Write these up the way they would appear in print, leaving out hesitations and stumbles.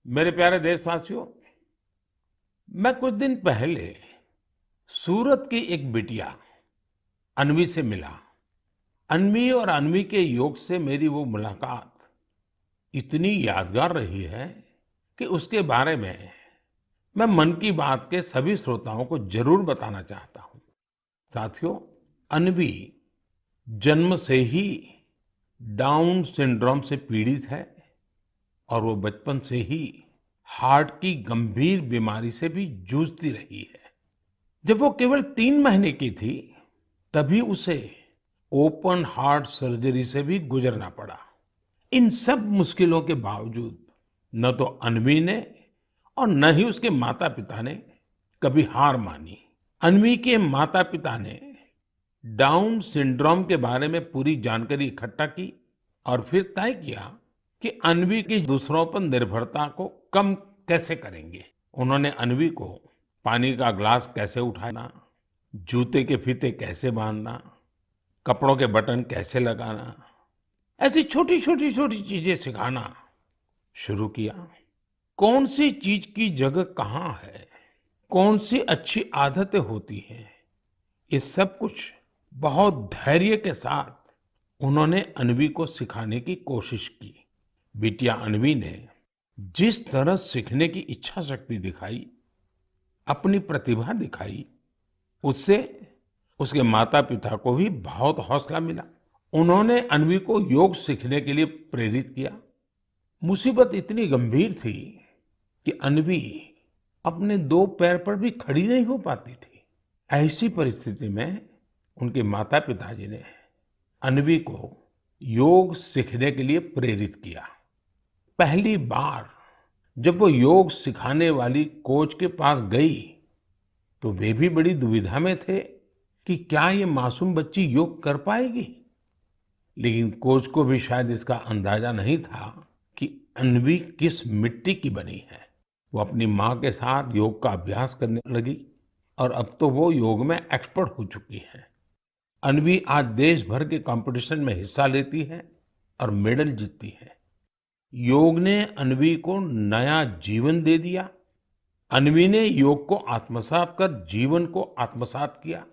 मेरे प्यारे देशवासियों, मैं कुछ दिन पहले सूरत की एक बिटिया अन्वी से मिला। अन्वी और अन्वी के योग से मेरी वो मुलाकात इतनी यादगार रही है कि उसके बारे में मैं मन की बात के सभी श्रोताओं को जरूर बताना चाहता हूँ। साथियों, अन्वी जन्म से ही डाउन सिंड्रोम से पीड़ित है और वो बचपन से ही हार्ट की गंभीर बीमारी से भी जूझती रही है। जब वो केवल 3 महीने की थी, तभी उसे ओपन हार्ट सर्जरी से भी गुजरना पड़ा। इन सब मुश्किलों के बावजूद न तो अन्वी ने और न ही उसके माता पिता ने कभी हार मानी। अन्वी के माता पिता ने डाउन सिंड्रोम के बारे में पूरी जानकारी इकट्ठा की और फिर तय किया कि अन्वी की दूसरों पर निर्भरता को कम कैसे करेंगे। उन्होंने अन्वी को पानी का ग्लास कैसे उठाना, जूते के फीते कैसे बांधना, कपड़ों के बटन कैसे लगाना, ऐसी छोटी छोटी चीजें सिखाना शुरू किया। कौन सी चीज की जगह कहाँ है, कौन सी अच्छी आदतें होती हैं, ये सब कुछ बहुत धैर्य के साथ उन्होंने अन्वी को सिखाने की कोशिश की। बिटिया अन्वी ने जिस तरह सीखने की इच्छा शक्ति दिखाई, अपनी प्रतिभा दिखाई, उससे उसके माता पिता को भी बहुत हौसला मिला। उन्होंने अन्वी को योग सीखने के लिए प्रेरित किया। मुसीबत इतनी गंभीर थी कि अन्वी अपने 2 पैर पर भी खड़ी नहीं हो पाती थी। ऐसी परिस्थिति में उनके माता पिताजी ने अन्वी को योग सीखने के लिए प्रेरित किया। पहली बार जब वो योग सिखाने वाली कोच के पास गई, तो वे भी बड़ी दुविधा में थे कि क्या ये मासूम बच्ची योग कर पाएगी। लेकिन कोच को भी शायद इसका अंदाजा नहीं था कि अन्वी किस मिट्टी की बनी है। वो अपनी माँ के साथ योग का अभ्यास करने लगी और अब तो वो योग में एक्सपर्ट हो चुकी है। अन्वी आज देश भर के कंपटीशन में हिस्सा लेती है और मेडल जीतती है। योग ने अन्वी को नया जीवन दे दिया। अन्वी ने योग को आत्मसात कर जीवन को आत्मसात किया।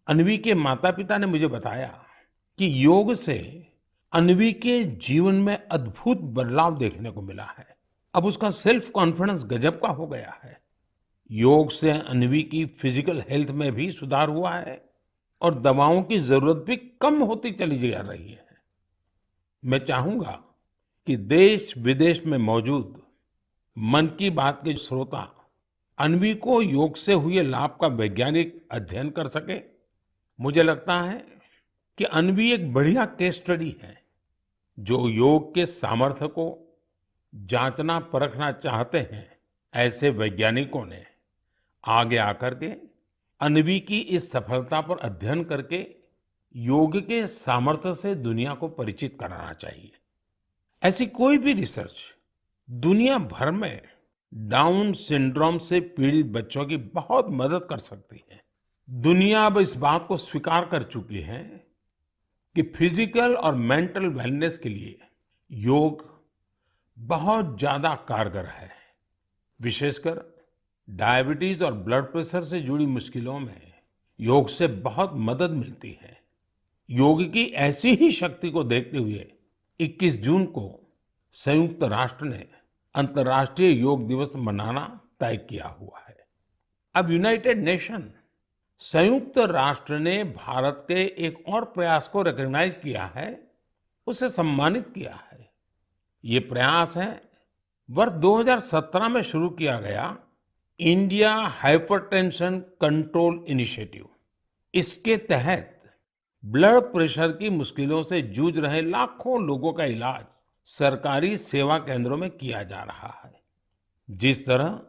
अन्वी के माता पिता ने मुझे बताया कि योग से अन्वी के जीवन में अद्भुत बदलाव देखने को मिला है। अब उसका सेल्फ कॉन्फिडेंस गजब का हो गया है। योग से अन्वी की फिजिकल हेल्थ में भी सुधार हुआ है और दवाओं की जरूरत भी कम होती चली जा रही है। मैं चाहूंगा कि देश विदेश में मौजूद मन की बात के श्रोता अन्वी को योग से हुए लाभ का वैज्ञानिक अध्ययन कर सके। मुझे लगता है कि अन्वी एक बढ़िया केस स्टडी है। जो योग के सामर्थ्य को जांचना परखना चाहते हैं, ऐसे वैज्ञानिकों ने आगे आकर के अन्वी की इस सफलता पर अध्ययन करके योग के सामर्थ्य से दुनिया को परिचित कराना चाहिए। ऐसी कोई भी रिसर्च दुनिया भर में डाउन सिंड्रोम से पीड़ित बच्चों की बहुत मदद कर सकती है। दुनिया अब इस बात को स्वीकार कर चुकी है कि फिजिकल और मेंटल वेलनेस के लिए योग बहुत ज्यादा कारगर है। विशेषकर डायबिटीज और ब्लड प्रेशर से जुड़ी मुश्किलों में योग से बहुत मदद मिलती है। योग की ऐसी ही शक्ति को देखते हुए 21 जून को संयुक्त राष्ट्र ने अंतर्राष्ट्रीय योग दिवस मनाना तय किया हुआ है। अब यूनाइटेड नेशन संयुक्त राष्ट्र ने भारत के एक और प्रयास को रिकॉग्नाइज किया है, उसे सम्मानित किया है। ये प्रयास है वर्ष 2017 में शुरू किया गया इंडिया हाइपरटेंशन कंट्रोल इनिशिएटिव। इसके तहत ब्लड प्रेशर की मुश्किलों से जूझ रहे लाखों लोगों का इलाज सरकारी सेवा केंद्रों में किया जा रहा है। जिस तरह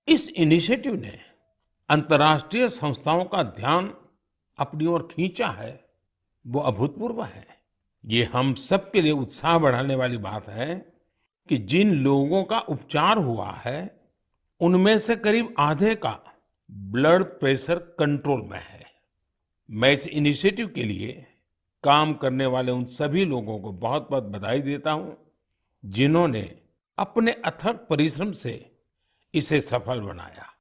इस इनिशिएटिव ने अंतर्राष्ट्रीय संस्थाओं का ध्यान अपनी ओर खींचा है, वो अभूतपूर्व है। ये हम सब के लिए उत्साह बढ़ाने वाली बात है कि जिन लोगों का उपचार हुआ है, उनमें से करीब आधे का ब्लड प्रेशर कंट्रोल में है। मैं इस इनिशिएटिव के लिए काम करने वाले उन सभी लोगों को बहुत बहुत बधाई देता हूं, जिन्होंने अपने अथक परिश्रम से इसे सफल बनाया।